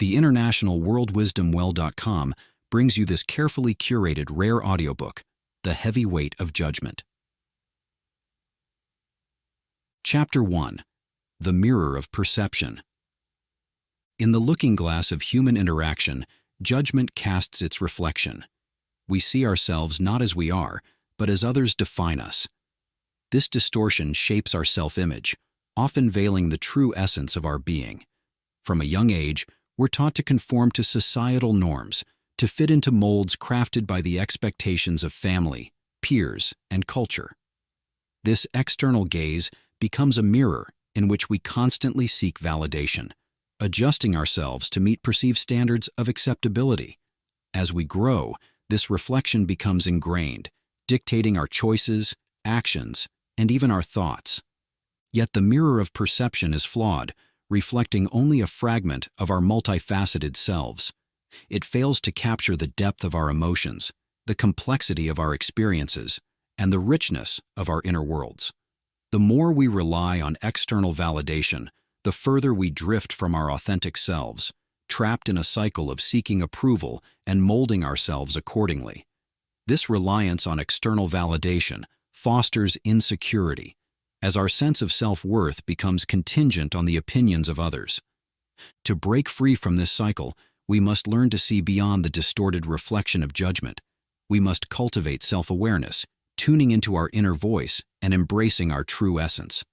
The international worldwisdomwell.com brings you this carefully curated rare audiobook, The Heavy Weight of Judgment. Chapter 1. The Mirror of Perception. In the looking glass of human interaction, judgment casts its reflection. We see ourselves not as we are, but as others define us. This distortion shapes our self-image, often veiling the true essence of our being. From a young age, we're taught to conform to societal norms, to fit into molds crafted by the expectations of family, peers, and culture. This external gaze becomes a mirror in which we constantly seek validation, adjusting ourselves to meet perceived standards of acceptability. As we grow, this reflection becomes ingrained, dictating our choices, actions, and even our thoughts. Yet the mirror of perception is flawed, reflecting only a fragment of our multifaceted selves. It fails to capture the depth of our emotions, the complexity of our experiences, and the richness of our inner worlds. The more we rely on external validation, the further we drift from our authentic selves, trapped in a cycle of seeking approval and molding ourselves accordingly. This reliance on external validation fosters insecurity, as our sense of self-worth becomes contingent on the opinions of others. To break free from this cycle, we must learn to see beyond the distorted reflection of judgment. We must cultivate self-awareness, tuning into our inner voice and embracing our true essence.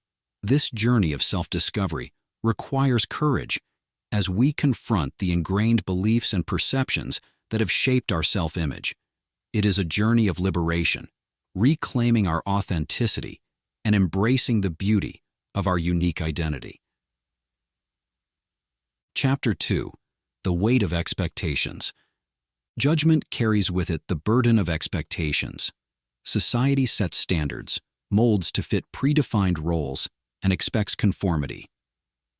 This journey of self-discovery requires courage as we confront the ingrained beliefs and perceptions that have shaped our self-image. It is a journey of liberation, reclaiming our authenticity and embracing the beauty of our unique identity. Chapter 2. The Weight of Expectations. Judgment carries with it the burden of expectations. Society sets standards, molds to fit predefined roles, and expects conformity.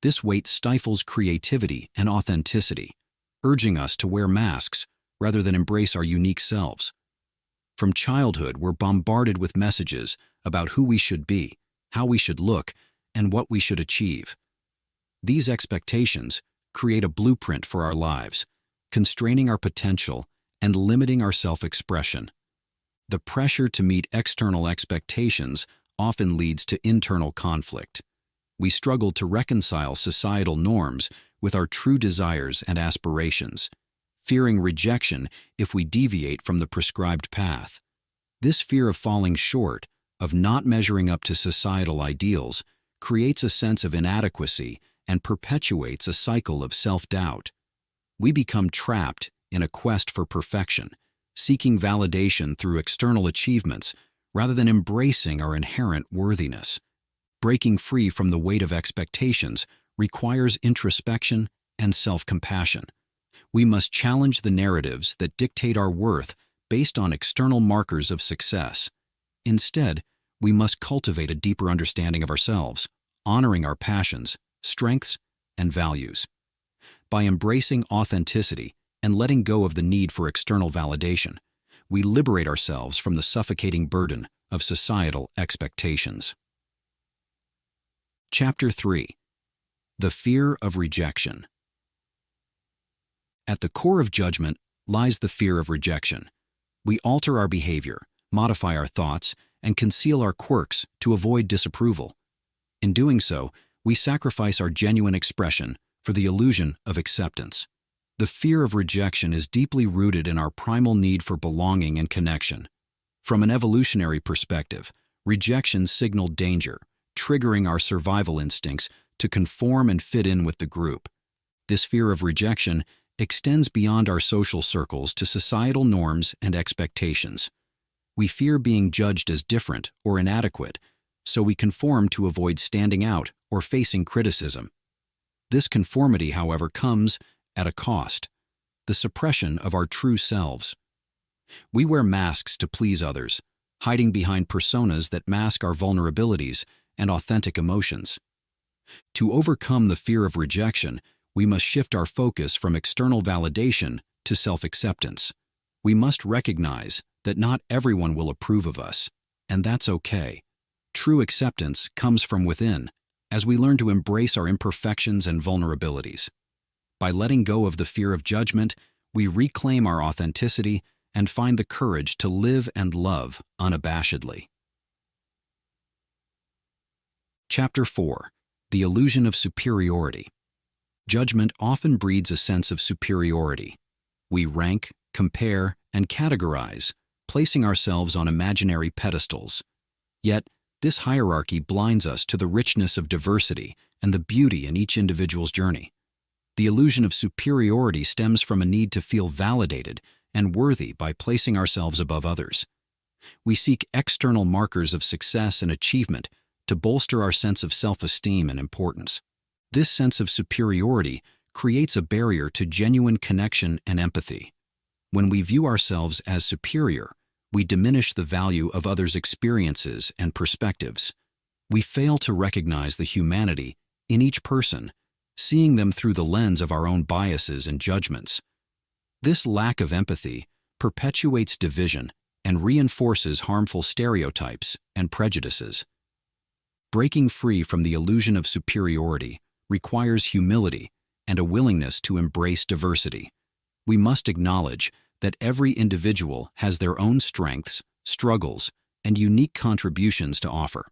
This weight stifles creativity and authenticity, urging us to wear masks rather than embrace our unique selves. From childhood, we're bombarded with messages about who we should be, how we should look, and what we should achieve. These expectations create a blueprint for our lives, constraining our potential and limiting our self-expression. The pressure to meet external expectations often leads to internal conflict. We struggle to reconcile societal norms with our true desires and aspirations, fearing rejection if we deviate from the prescribed path. This fear of falling short, of not measuring up to societal ideals, creates a sense of inadequacy and perpetuates a cycle of self-doubt. We become trapped in a quest for perfection, seeking validation through external achievements rather than embracing our inherent worthiness. Breaking free from the weight of expectations requires introspection and self-compassion. We must challenge the narratives that dictate our worth based on external markers of success. Instead, we must cultivate a deeper understanding of ourselves, honoring our passions, strengths, and values. By embracing authenticity and letting go of the need for external validation, we liberate ourselves from the suffocating burden of societal expectations. Chapter 3. The Fear of Rejection. At the core of judgment lies the fear of rejection. We alter our behavior, modify our thoughts, and conceal our quirks to avoid disapproval. In doing so, we sacrifice our genuine expression for the illusion of acceptance. The fear of rejection is deeply rooted in our primal need for belonging and connection. From an evolutionary perspective, rejection signaled danger, triggering our survival instincts to conform and fit in with the group. This fear of rejection extends beyond our social circles to societal norms and expectations. We fear being judged as different or inadequate, so we conform to avoid standing out or facing criticism. This conformity, however, comes at a cost: the suppression of our true selves. We wear masks to please others, hiding behind personas that mask our vulnerabilities and authentic emotions. To overcome the fear of rejection, we must shift our focus from external validation to self-acceptance. We must recognize that not everyone will approve of us, and that's okay. True acceptance comes from within, as we learn to embrace our imperfections and vulnerabilities. By letting go of the fear of judgment, we reclaim our authenticity and find the courage to live and love unabashedly. Chapter 4. The Illusion of Superiority. Judgment often breeds a sense of superiority. We rank, compare, and categorize, placing ourselves on imaginary pedestals. Yet, this hierarchy blinds us to the richness of diversity and the beauty in each individual's journey. The illusion of superiority stems from a need to feel validated and worthy by placing ourselves above others. We seek external markers of success and achievement to bolster our sense of self-esteem and importance. This sense of superiority creates a barrier to genuine connection and empathy. When we view ourselves as superior, we diminish the value of others' experiences and perspectives. We fail to recognize the humanity in each person, seeing them through the lens of our own biases and judgments. This lack of empathy perpetuates division and reinforces harmful stereotypes and prejudices. Breaking free from the illusion of superiority requires humility and a willingness to embrace diversity. We must acknowledge that every individual has their own strengths, struggles, and unique contributions to offer.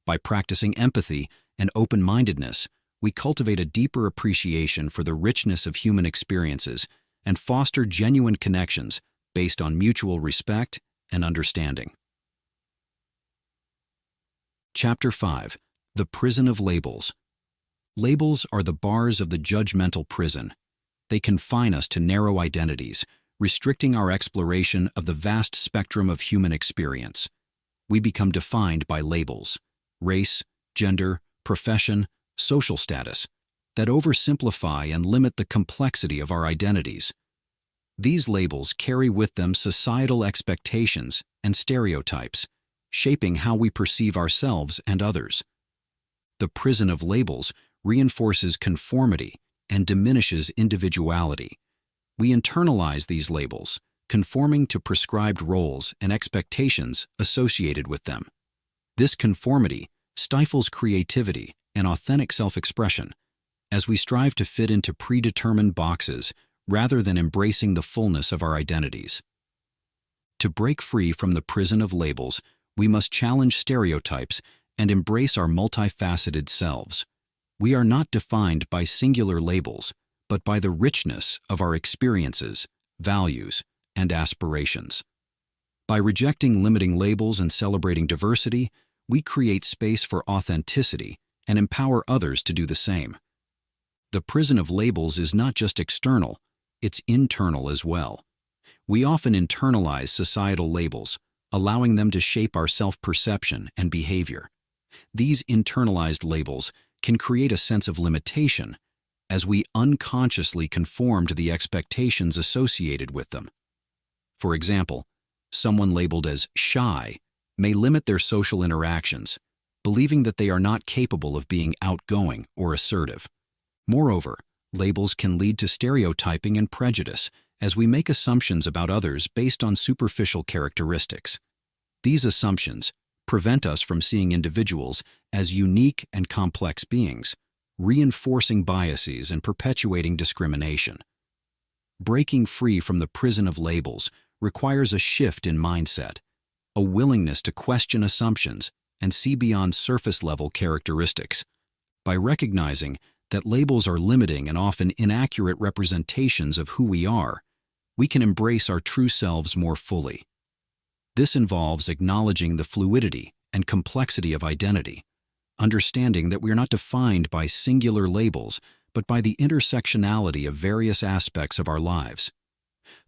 By practicing empathy and open-mindedness, we cultivate a deeper appreciation for the richness of human experiences and foster genuine connections based on mutual respect and understanding. Chapter 5. The Prison of Labels. Labels are the bars of the judgmental prison. They confine us to narrow identities, restricting our exploration of the vast spectrum of human experience. We become defined by labels: race, gender, profession, social status, that oversimplify and limit the complexity of our identities. These labels carry with them societal expectations and stereotypes, shaping how we perceive ourselves and others. The prison of labels reinforces conformity and diminishes individuality. We internalize these labels, conforming to prescribed roles and expectations associated with them. This conformity stifles creativity and authentic self-expression, as we strive to fit into predetermined boxes rather than embracing the fullness of our identities. To break free from the prison of labels, we must challenge stereotypes and embrace our multifaceted selves. We are not defined by singular labels, but by the richness of our experiences, values, and aspirations. By rejecting limiting labels and celebrating diversity, we create space for authenticity and empower others to do the same. The prison of labels is not just external, it's internal as well. We often internalize societal labels, allowing them to shape our self-perception and behavior. These internalized labels can create a sense of limitation as we unconsciously conform to the expectations associated with them. For example, someone labeled as shy may limit their social interactions, believing that they are not capable of being outgoing or assertive. Moreover, labels can lead to stereotyping and prejudice as we make assumptions about others based on superficial characteristics. These assumptions prevent us from seeing individuals as unique and complex beings, reinforcing biases and perpetuating discrimination. Breaking free from the prison of labels requires a shift in mindset, a willingness to question assumptions and see beyond surface-level characteristics. By recognizing that labels are limiting and often inaccurate representations of who we are, we can embrace our true selves more fully. This involves acknowledging the fluidity and complexity of identity, understanding that we are not defined by singular labels, but by the intersectionality of various aspects of our lives.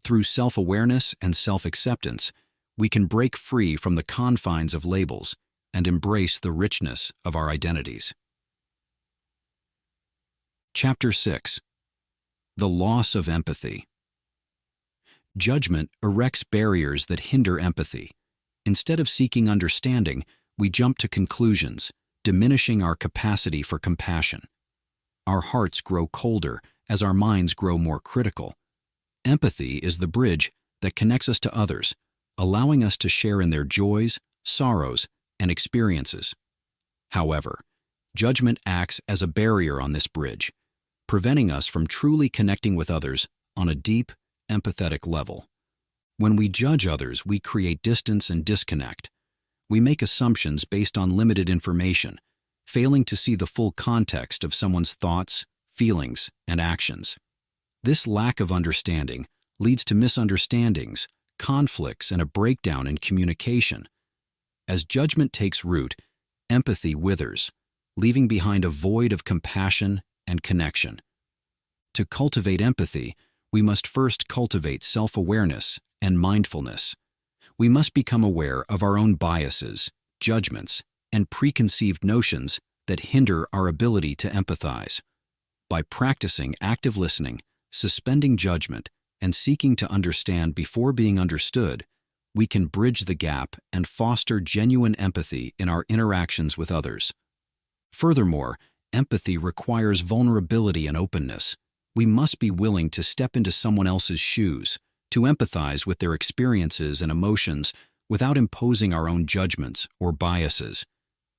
Through self-awareness and self-acceptance, we can break free from the confines of labels and embrace the richness of our identities. Chapter 6. The Loss of Empathy. Judgment erects barriers that hinder empathy. Instead of seeking understanding, we jump to conclusions, diminishing our capacity for compassion. Our hearts grow colder as our minds grow more critical. Empathy is the bridge that connects us to others, allowing us to share in their joys, sorrows, and experiences. However, judgment acts as a barrier on this bridge. preventing us from truly connecting with others on a deep, empathetic level. When we judge others, we create distance and disconnect. We make assumptions based on limited information, failing to see the full context of someone's thoughts, feelings, and actions. This lack of understanding leads to misunderstandings, conflicts, and a breakdown in communication. As judgment takes root, empathy withers, leaving behind a void of compassion and connection. To cultivate empathy, we must first cultivate self-awareness and mindfulness. We must become aware of our own biases, judgments, and preconceived notions that hinder our ability to empathize. By practicing active listening, suspending judgment, and seeking to understand before being understood, we can bridge the gap and foster genuine empathy in our interactions with others. Furthermore, empathy requires vulnerability and openness. We must be willing to step into someone else's shoes, to empathize with their experiences and emotions without imposing our own judgments or biases.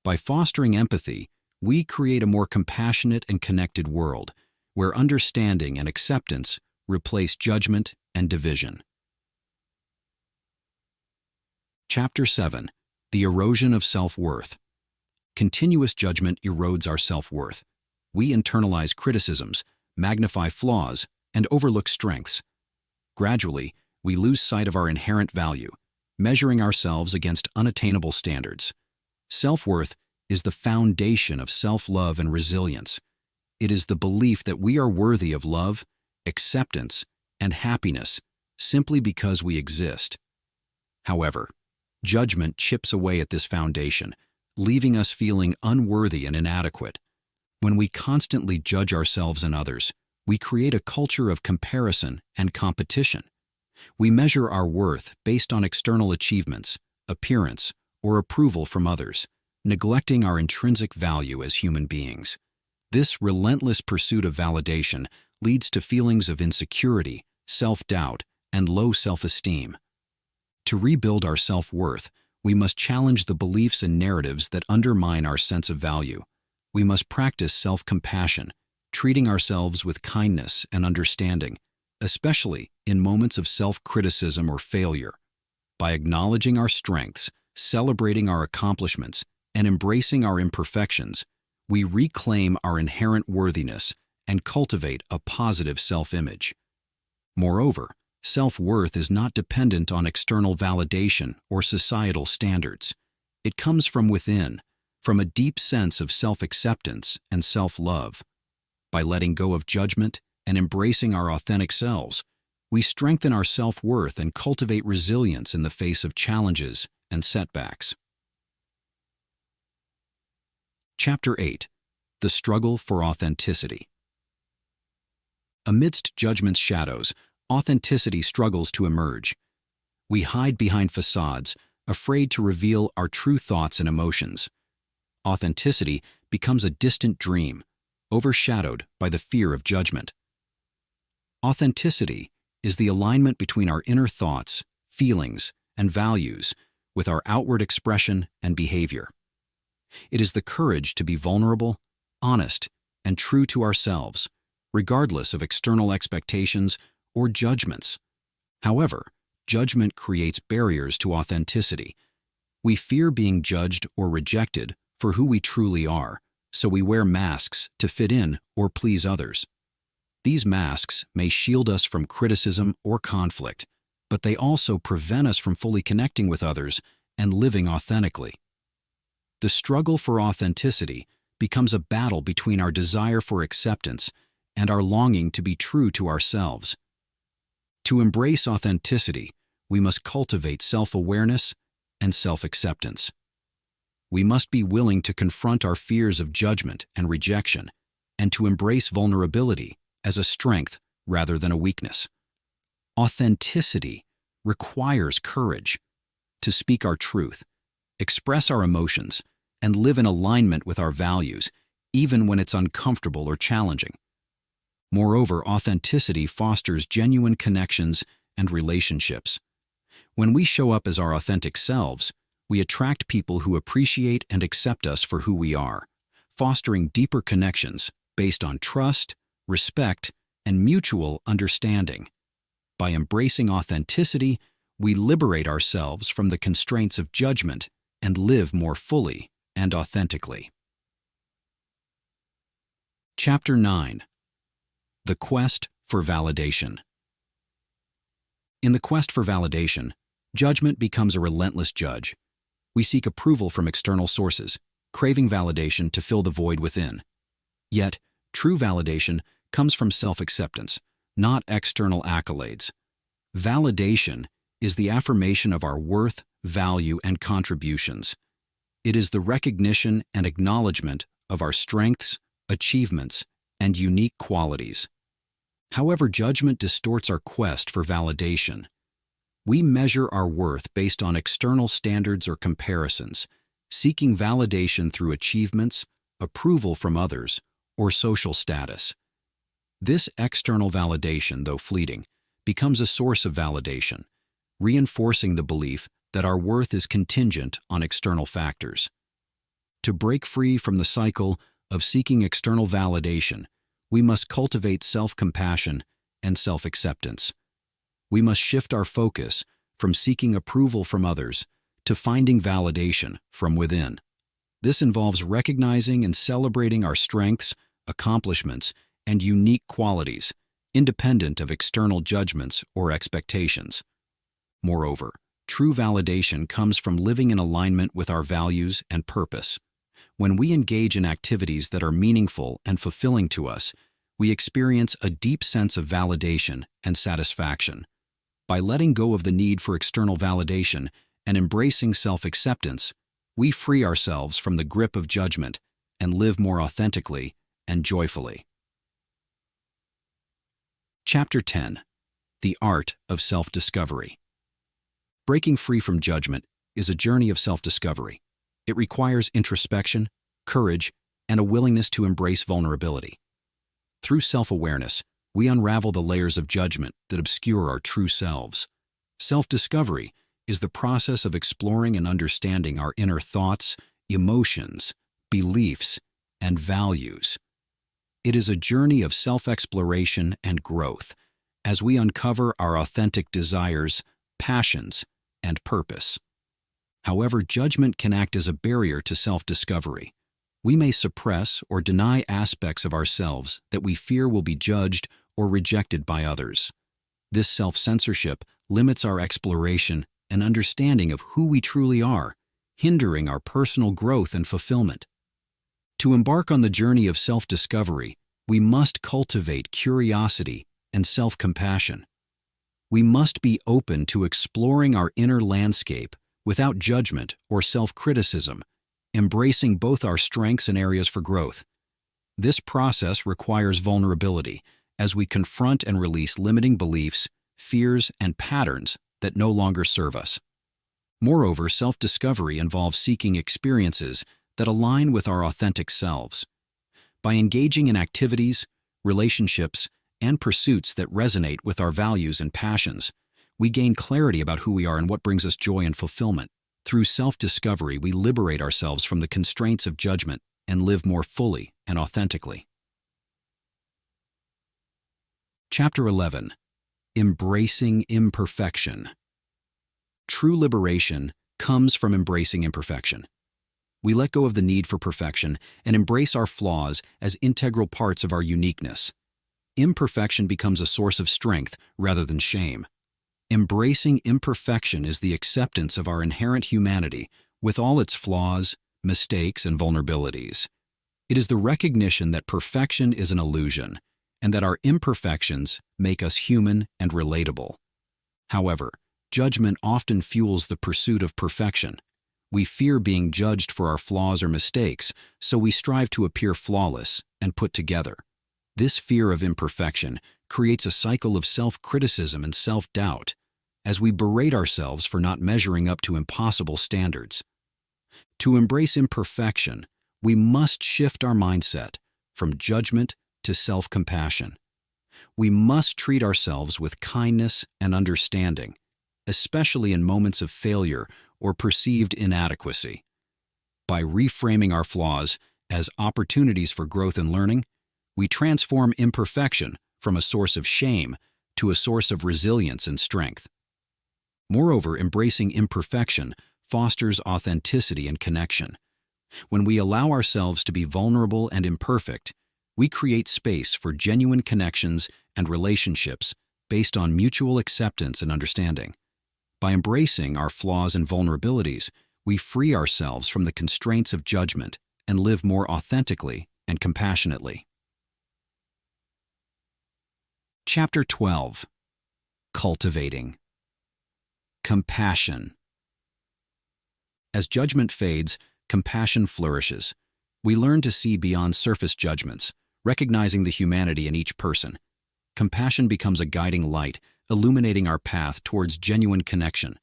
By fostering empathy, we create a more compassionate and connected world, where understanding and acceptance replace judgment and division. Chapter 7. The Erosion of Self-Worth. Continuous judgment erodes our self-worth. We internalize criticisms, magnify flaws, and overlook strengths. Gradually, we lose sight of our inherent value, measuring ourselves against unattainable standards. Self-worth is the foundation of self-love and resilience. It is the belief that we are worthy of love, acceptance, and happiness simply because we exist. However, judgment chips away at this foundation, leaving us feeling unworthy and inadequate. When we constantly judge ourselves and others, we create a culture of comparison and competition. We measure our worth based on external achievements, appearance, or approval from others, neglecting our intrinsic value as human beings. This relentless pursuit of validation leads to feelings of insecurity, self-doubt, and low self-esteem. To rebuild our self-worth, we must challenge the beliefs and narratives that undermine our sense of value. We must practice self-compassion, treating ourselves with kindness and understanding, especially in moments of self-criticism or failure. By acknowledging our strengths, celebrating our accomplishments, and embracing our imperfections, we reclaim our inherent worthiness and cultivate a positive self-image. Moreover, self-worth is not dependent on external validation or societal standards. It comes from within, from a deep sense of self-acceptance and self-love. By letting go of judgment and embracing our authentic selves, we strengthen our self-worth and cultivate resilience in the face of challenges and setbacks. Chapter 8. The Struggle for Authenticity. Amidst judgment's shadows, authenticity struggles to emerge. We hide behind facades, afraid to reveal our true thoughts and emotions. Authenticity becomes a distant dream, overshadowed by the fear of judgment. Authenticity is the alignment between our inner thoughts, feelings, and values with our outward expression and behavior. It is the courage to be vulnerable, honest, and true to ourselves, regardless of external expectations or judgments. However, judgment creates barriers to authenticity. We fear being judged or rejected for who we truly are, so we wear masks to fit in or please others. These masks may shield us from criticism or conflict, but they also prevent us from fully connecting with others and living authentically. The struggle for authenticity becomes a battle between our desire for acceptance and our longing to be true to ourselves. To embrace authenticity, we must cultivate self-awareness and self-acceptance. We must be willing to confront our fears of judgment and rejection, and to embrace vulnerability as a strength rather than a weakness. Authenticity requires courage to speak our truth, express our emotions, and live in alignment with our values, even when it's uncomfortable or challenging. Moreover, authenticity fosters genuine connections and relationships. When we show up as our authentic selves, we attract people who appreciate and accept us for who we are, fostering deeper connections based on trust, respect, and mutual understanding. By embracing authenticity, we liberate ourselves from the constraints of judgment and live more fully and authentically. Chapter 9. The Quest for Validation. In the quest for validation, judgment becomes a relentless judge. We seek approval from external sources, craving validation to fill the void within. Yet, true validation comes from self-acceptance, not external accolades. Validation is the affirmation of our worth, value, and contributions. It is the recognition and acknowledgement of our strengths, achievements, and unique qualities. However, judgment distorts our quest for validation. We measure our worth based on external standards or comparisons, seeking validation through achievements, approval from others, or social status. This external validation, though fleeting, becomes a source of validation, reinforcing the belief that our worth is contingent on external factors. To break free from the cycle of seeking external validation, we must cultivate self-compassion and self-acceptance. We must shift our focus from seeking approval from others to finding validation from within. This involves recognizing and celebrating our strengths, accomplishments, and unique qualities, independent of external judgments or expectations. Moreover, true validation comes from living in alignment with our values and purpose. When we engage in activities that are meaningful and fulfilling to us, we experience a deep sense of validation and satisfaction. By letting go of the need for external validation and embracing self-acceptance, we free ourselves from the grip of judgment and live more authentically and joyfully. Chapter 10. The Art of Self-Discovery. Breaking free from judgment is a journey of self-discovery. It requires introspection, courage, and a willingness to embrace vulnerability. Through self-awareness, we unravel the layers of judgment that obscure our true selves. Self-discovery is the process of exploring and understanding our inner thoughts, emotions, beliefs, and values. It is a journey of self-exploration and growth as we uncover our authentic desires, passions, and purpose. However, judgment can act as a barrier to self-discovery. We may suppress or deny aspects of ourselves that we fear will be judged or rejected by others. This self-censorship limits our exploration and understanding of who we truly are, hindering our personal growth and fulfillment. To embark on the journey of self-discovery, we must cultivate curiosity and self-compassion. We must be open to exploring our inner landscape without judgment or self-criticism, embracing both our strengths and areas for growth. This process requires vulnerability as we confront and release limiting beliefs, fears, and patterns that no longer serve us. Moreover, self-discovery involves seeking experiences that align with our authentic selves. By engaging in activities, relationships, and pursuits that resonate with our values and passions, we gain clarity about who we are and what brings us joy and fulfillment. Through self-discovery, we liberate ourselves from the constraints of judgment and live more fully and authentically. Chapter 11. Embracing Imperfection. True liberation comes from embracing imperfection. We let go of the need for perfection and embrace our flaws as integral parts of our uniqueness. Imperfection becomes a source of strength rather than shame. Embracing imperfection is the acceptance of our inherent humanity with all its flaws, mistakes, and vulnerabilities. It is the recognition that perfection is an illusion and that our imperfections make us human and relatable. However, judgment often fuels the pursuit of perfection. We fear being judged for our flaws or mistakes, so we strive to appear flawless and put together. This fear of imperfection creates a cycle of self-criticism and self-doubt as we berate ourselves for not measuring up to impossible standards. To embrace imperfection, we must shift our mindset from judgment to self-compassion. We must treat ourselves with kindness and understanding, especially in moments of failure or perceived inadequacy. By reframing our flaws as opportunities for growth and learning, We transform imperfection from a source of shame to a source of resilience and strength. Moreover, embracing imperfection fosters authenticity and connection. When we allow ourselves to be vulnerable and imperfect, we create space for genuine connections and relationships based on mutual acceptance and understanding. By embracing our flaws and vulnerabilities, we free ourselves from the constraints of judgment and live more authentically and compassionately. Chapter 12. Cultivating. Compassion. As judgment fades, compassion flourishes. We learn to see beyond surface judgments, recognizing the humanity in each person. Compassion becomes a guiding light, illuminating our path towards genuine connection.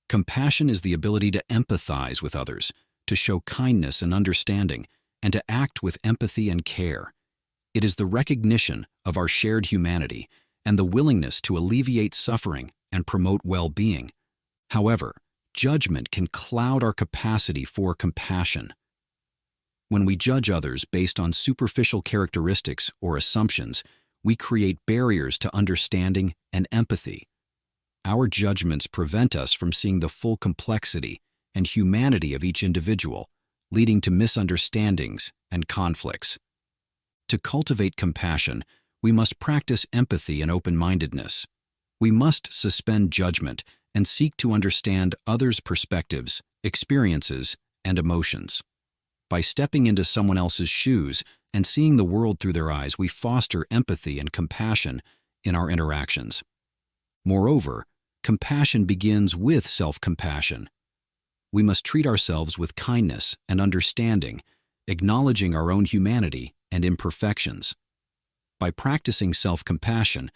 Compassion is the ability to empathize with others, to show kindness and understanding, and to act with empathy and care. It is the recognition of our shared humanity and the willingness to alleviate suffering and promote well-being. However, judgment can cloud our capacity for compassion. When we judge others based on superficial characteristics or assumptions, we create barriers to understanding and empathy. Our judgments prevent us from seeing the full complexity and humanity of each individual, leading to misunderstandings and conflicts. To cultivate compassion, we must practice empathy and open-mindedness. We must suspend judgment and seek to understand others' perspectives, experiences, and emotions. By stepping into someone else's shoes and seeing the world through their eyes, we foster empathy and compassion in our interactions. Moreover, compassion begins with self-compassion. We must treat ourselves with kindness and understanding, acknowledging our own humanity and imperfections. By practicing self-compassion,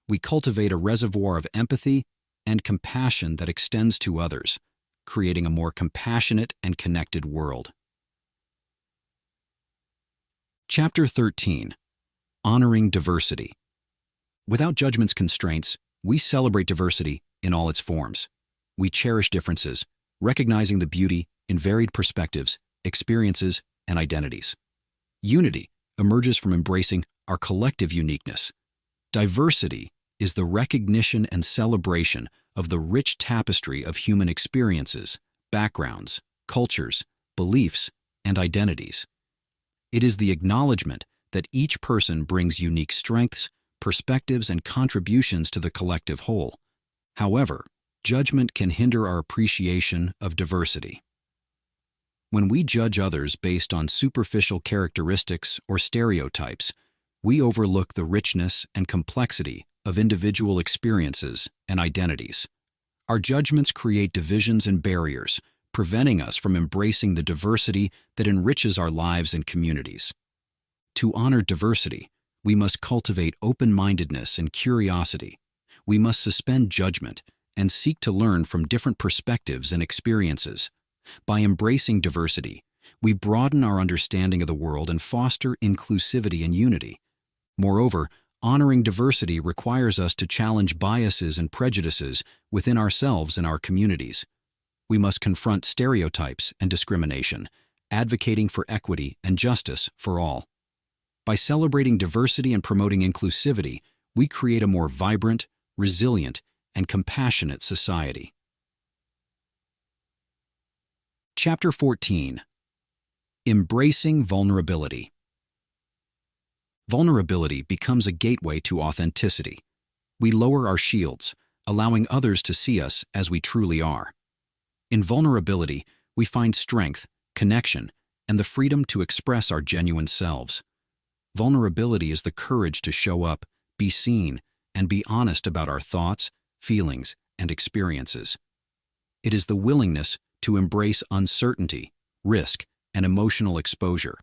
we cultivate a reservoir of empathy and compassion that extends to others, creating a more compassionate and connected world. Chapter 13. Honoring diversity. Without judgment's constraints, we celebrate diversity in all its forms. We cherish differences, recognizing the beauty in varied perspectives, experiences, and identities. Unity emerges from embracing our collective uniqueness. Diversity is the recognition and celebration of the rich tapestry of human experiences, backgrounds, cultures, beliefs, and identities. It is the acknowledgement that each person brings unique strengths, perspectives, and contributions to the collective whole. However, judgment can hinder our appreciation of diversity. When we judge others based on superficial characteristics or stereotypes, we overlook the richness and complexity of individual experiences and identities. Our judgments create divisions and barriers, preventing us from embracing the diversity that enriches our lives and communities. To honor diversity, we must cultivate open-mindedness and curiosity. We must suspend judgment and seek to learn from different perspectives and experiences. By embracing diversity, we broaden our understanding of the world and foster inclusivity and unity. Moreover, honoring diversity requires us to challenge biases and prejudices within ourselves and our communities. We must confront stereotypes and discrimination, advocating for equity and justice for all. By celebrating diversity and promoting inclusivity, we create a more vibrant, resilient, and compassionate society. Chapter 14. Embracing vulnerability. Vulnerability becomes a gateway to authenticity. We lower our shields, allowing others to see us as we truly are. In vulnerability, we find strength, connection, and the freedom to express our genuine selves. Vulnerability is the courage to show up, be seen, and be honest about our thoughts, feelings, and experiences. It is the willingness to embrace uncertainty, risk, and emotional exposure,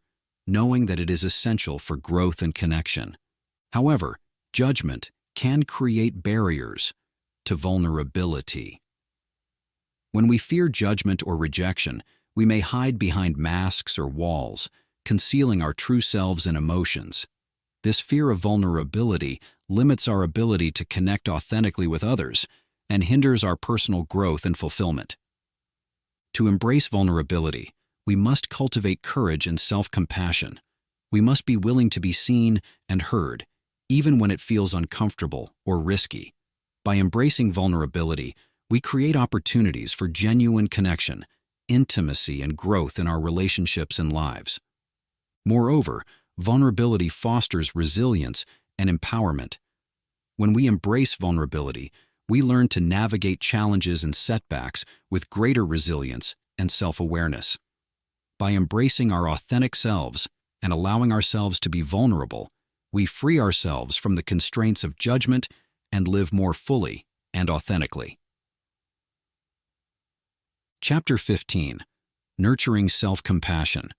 knowing that it is essential for growth and connection. However, judgment can create barriers to vulnerability. When we fear judgment or rejection, we may hide behind masks or walls, concealing our true selves and emotions. This fear of vulnerability limits our ability to connect authentically with others and hinders our personal growth and fulfillment. To embrace vulnerability, we must cultivate courage and self-compassion. We must be willing to be seen and heard, even when it feels uncomfortable or risky. By embracing vulnerability, we create opportunities for genuine connection, intimacy, and growth in our relationships and lives. Moreover, vulnerability fosters resilience and empowerment. When we embrace vulnerability, we learn to navigate challenges and setbacks with greater resilience and self-awareness. By embracing our authentic selves and allowing ourselves to be vulnerable, we free ourselves from the constraints of judgment and live more fully and authentically. Chapter 15. Nurturing Self-Compassion.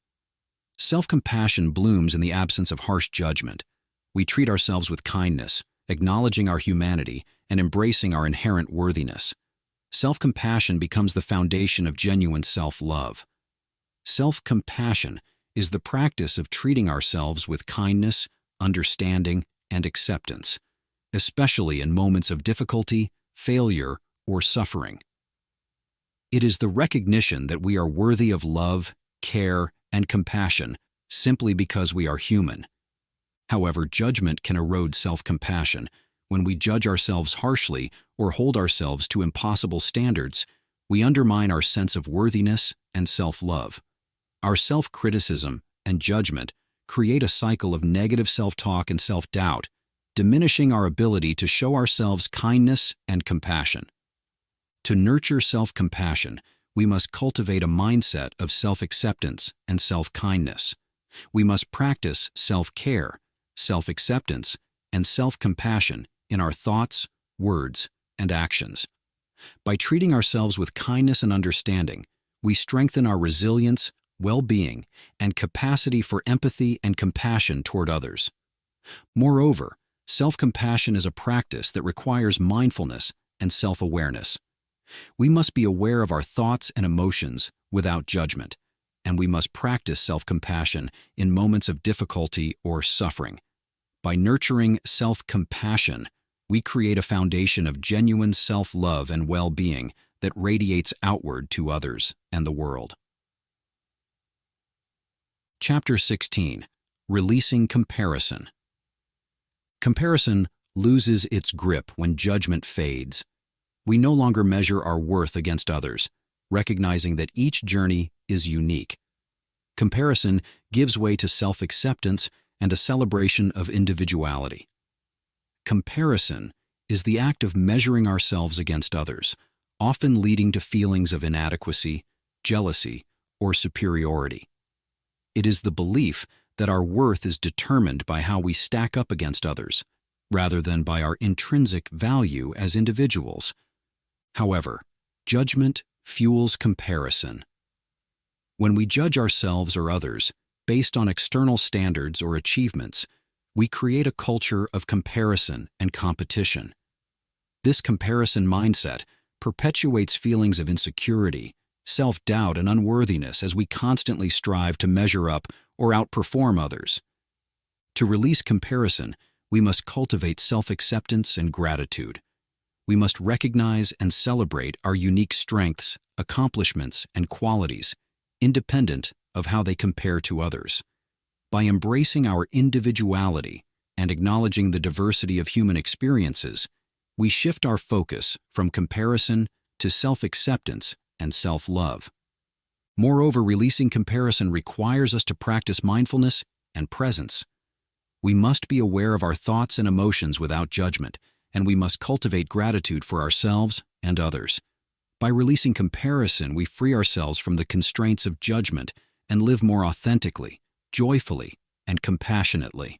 Self-compassion blooms in the absence of harsh judgment. We treat ourselves with kindness, acknowledging our humanity and embracing our inherent worthiness. Self-compassion becomes the foundation of genuine self-love. Self-compassion is the practice of treating ourselves with kindness, understanding, and acceptance, especially in moments of difficulty, failure, or suffering. It is the recognition that we are worthy of love, care, and compassion simply because we are human. However, judgment can erode self-compassion. When we judge ourselves harshly or hold ourselves to impossible standards, we undermine our sense of worthiness and self-love. Our self-criticism and judgment create a cycle of negative self-talk and self-doubt, diminishing our ability to show ourselves kindness and compassion. To nurture self-compassion, we must cultivate a mindset of self-acceptance and self-kindness. We must practice self-care, self-acceptance, and self-compassion in our thoughts, words, and actions. By treating ourselves with kindness and understanding, we strengthen our resilience, well-being, and capacity for empathy and compassion toward others. Moreover, self-compassion is a practice that requires mindfulness and self-awareness. We must be aware of our thoughts and emotions without judgment, and we must practice self-compassion in moments of difficulty or suffering. By nurturing self-compassion, we create a foundation of genuine self-love and well-being that radiates outward to others and the world. Chapter 16. Releasing Comparison. Comparison loses its grip when judgment fades. We no longer measure our worth against others, recognizing that each journey is unique. Comparison gives way to self-acceptance and a celebration of individuality. Comparison is the act of measuring ourselves against others, often leading to feelings of inadequacy, jealousy, or superiority. It is the belief that our worth is determined by how we stack up against others, rather than by our intrinsic value as individuals. However, judgment fuels comparison. When we judge ourselves or others based on external standards or achievements, we create a culture of comparison and competition. This comparison mindset perpetuates feelings of insecurity, self-doubt, and unworthiness as we constantly strive to measure up or outperform others. To release comparison, we must cultivate self-acceptance and gratitude. We must recognize and celebrate our unique strengths, accomplishments, and qualities, independent of how they compare to others. By embracing our individuality and acknowledging the diversity of human experiences, we shift our focus from comparison to self-acceptance and self-love. Moreover, releasing comparison requires us to practice mindfulness and presence. We must be aware of our thoughts and emotions without judgment, and we must cultivate gratitude for ourselves and others. By releasing comparison, we free ourselves from the constraints of judgment and live more authentically, joyfully, and compassionately.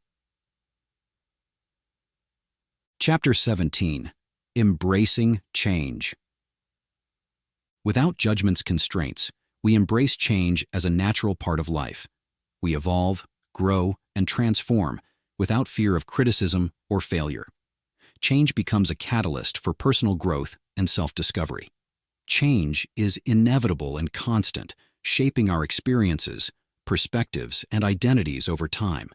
Chapter 17. Embracing Change. Without judgment's constraints, we embrace change as a natural part of life. We evolve, grow, and transform without fear of criticism or failure. Change becomes a catalyst for personal growth and self-discovery. Change is inevitable and constant, shaping our experiences, perspectives, and identities over time.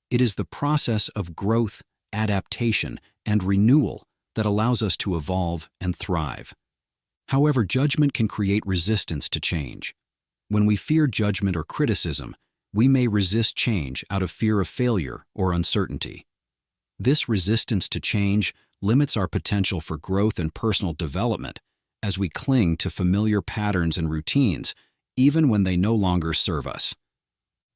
It is the process of growth, adaptation, and renewal that allows us to evolve and thrive. However, judgment can create resistance to change. When we fear judgment or criticism, we may resist change out of fear of failure or uncertainty. This resistance to change limits our potential for growth and personal development as we cling to familiar patterns and routines, even when they no longer serve us.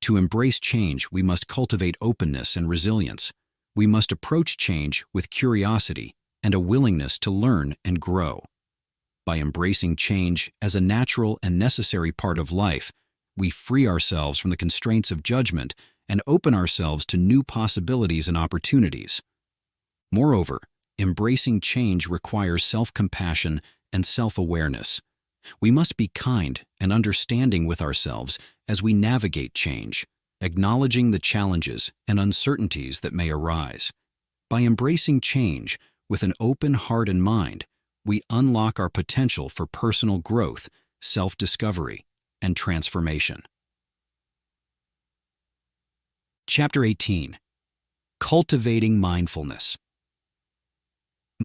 To embrace change, we must cultivate openness and resilience. We must approach change with curiosity and a willingness to learn and grow. By embracing change as a natural and necessary part of life, we free ourselves from the constraints of judgment and open ourselves to new possibilities and opportunities. Moreover, embracing change requires self-compassion and self-awareness. We must be kind and understanding with ourselves as we navigate change, acknowledging the challenges and uncertainties that may arise. By embracing change with an open heart and mind, we unlock our potential for personal growth, self-discovery, and transformation. Chapter 18. Cultivating Mindfulness.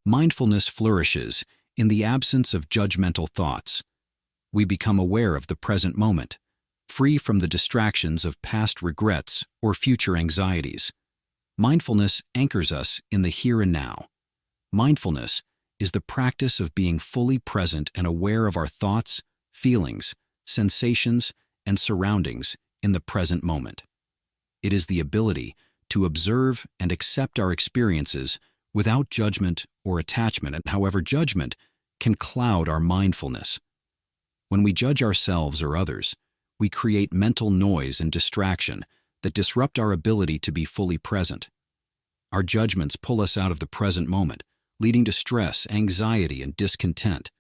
Mindfulness flourishes in the absence of judgmental thoughts. We become aware of the present moment, free from the distractions of past regrets or future anxieties. Mindfulness anchors us in the here and now. Mindfulness is the practice of being fully present and aware of our thoughts, feelings, sensations, and surroundings in the present moment. It is the ability to observe and accept our experiences without judgment or attachment, and however, judgment can cloud our mindfulness. When we judge ourselves or others, we create mental noise and distraction that disrupt our ability to be fully present. Our judgments pull us out of the present moment, leading to stress, anxiety, and discontent.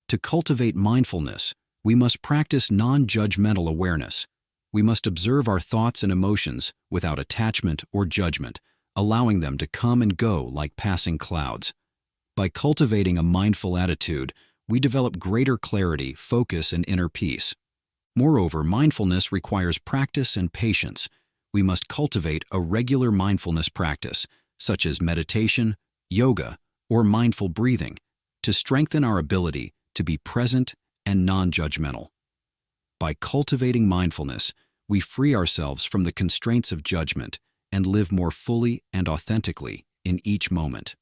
To cultivate mindfulness, we must practice non-judgmental awareness. We must observe our thoughts and emotions without attachment or judgment, allowing them to come and go like passing clouds. By cultivating a mindful attitude, we develop greater clarity, focus, and inner peace. Moreover, mindfulness requires practice and patience. We must cultivate a regular mindfulness practice, such as meditation, yoga, or mindful breathing, to strengthen our ability to be present and non-judgmental. By cultivating mindfulness, we free ourselves from the constraints of judgment and live more fully and authentically in each moment.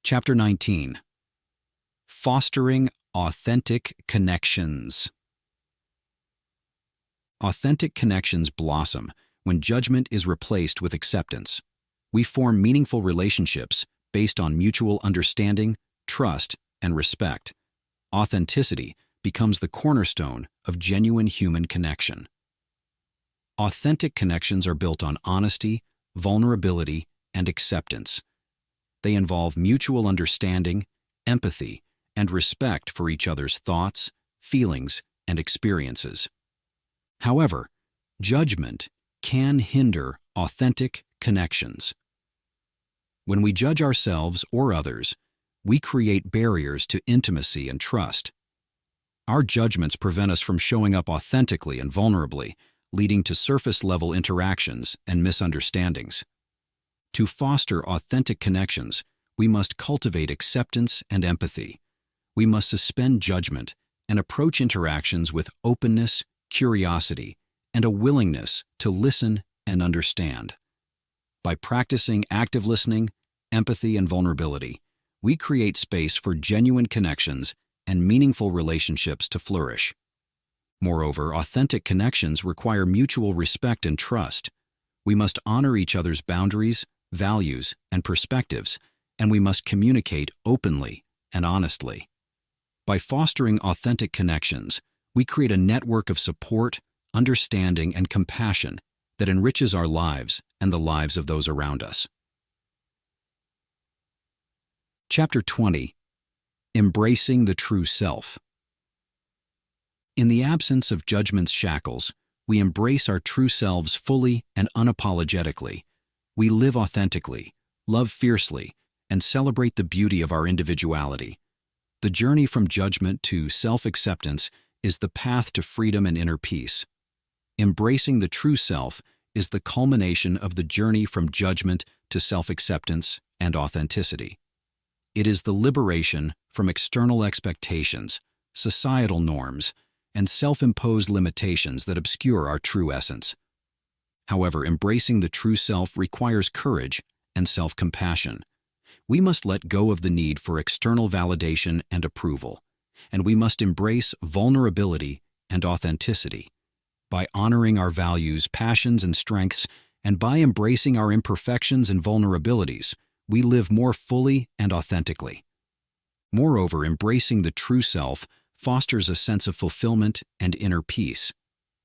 Chapter 19. Fostering Authentic Connections. Authentic connections blossom when judgment is replaced with acceptance. We form meaningful relationships based on mutual understanding, trust, and respect. Authenticity becomes the cornerstone of genuine human connection. Authentic connections are built on honesty, vulnerability, and acceptance. They involve mutual understanding, empathy, and respect for each other's thoughts, feelings, and experiences. However, judgment can hinder authentic connections. When we judge ourselves or others, we create barriers to intimacy and trust. Our judgments prevent us from showing up authentically and vulnerably, leading to surface-level interactions and misunderstandings. To foster authentic connections, we must cultivate acceptance and empathy. We must suspend judgment and approach interactions with openness, curiosity, and a willingness to listen and understand. By practicing active listening, empathy, and vulnerability, we create space for genuine connections and meaningful relationships to flourish. Moreover, authentic connections require mutual respect and trust. We must honor each other's boundaries, values, and perspectives, and we must communicate openly and honestly. By fostering authentic connections, we create a network of support, understanding, and compassion that enriches our lives and the lives of those around us. Chapter 20. Embracing the True Self. In the absence of judgment's shackles, we embrace our true selves fully and unapologetically. We live authentically, love fiercely, and celebrate the beauty of our individuality. The journey from judgment to self-acceptance is the path to freedom and inner peace. Embracing the true self is the culmination of the journey from judgment to self-acceptance and authenticity. It is the liberation from external expectations, societal norms, and self-imposed limitations that obscure our true essence. However, embracing the true self requires courage and self-compassion. We must let go of the need for external validation and approval, and we must embrace vulnerability and authenticity. By honoring our values, passions, and strengths, and by embracing our imperfections and vulnerabilities, we live more fully and authentically. Moreover, embracing the true self fosters a sense of fulfillment and inner peace.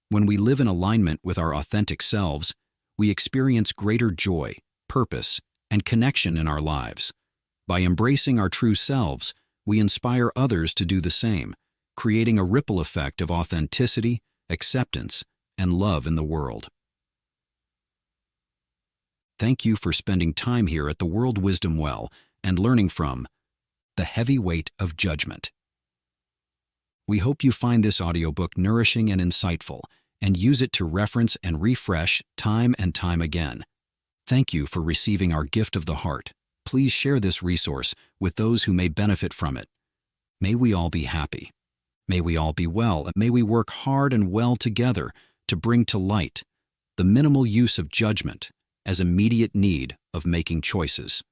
When we live in alignment with our authentic selves, we experience greater joy, purpose, and connection in our lives. By embracing our true selves, we inspire others to do the same, creating a ripple effect of authenticity, acceptance, and love in the world. Thank you for spending time here at the World Wisdom Well and learning from The Heavy Weight of Judgment. We hope you find this audiobook nourishing and insightful, and use it to reference and refresh time and time again. Thank you for receiving our gift of the heart. Please share this resource with those who may benefit from it. May we all be happy. May we all be well, and may we work hard and well together to bring to light the minimal use of judgment as immediate need of making choices.